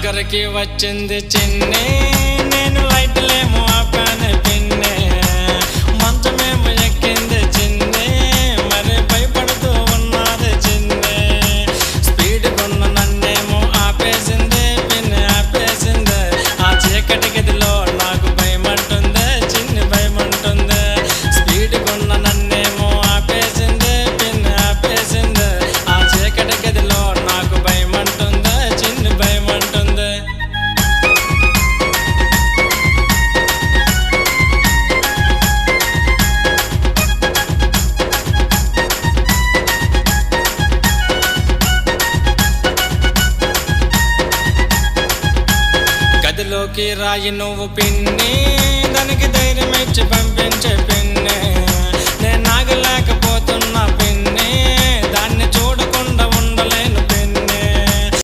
దగ్గరికి వచ్చింది చిన్ని, నేను లైట్లేమో ఆపాను పిన్ని, మంచమేమో ఎక్కింది చిన్ని, మరి భయపడుతూ ఉన్నది చిన్ని. స్పీడ్ కొన్న నన్నేమో ఆపేసింది పిన్ని, ఆపేసింది. ఆ చీకటి గదిలో నాకు భయమంటుంది చిన్ని, భయమంటుంది. స్పీడ్ కొన్న నన్నేమో ఆపేసింది పిన్ని, ఆపేసింది. ఆ చీకటి గదిలో నాకు భయమంటుంది చిన్ని, భయమంటుంది. గదిలోకి రాయి నువ్వు పిన్ని, దానికి ధైర్యం ఇచ్చి పంపించే పిన్ని, నేను నాగలేకపోతున్నా పిన్ని,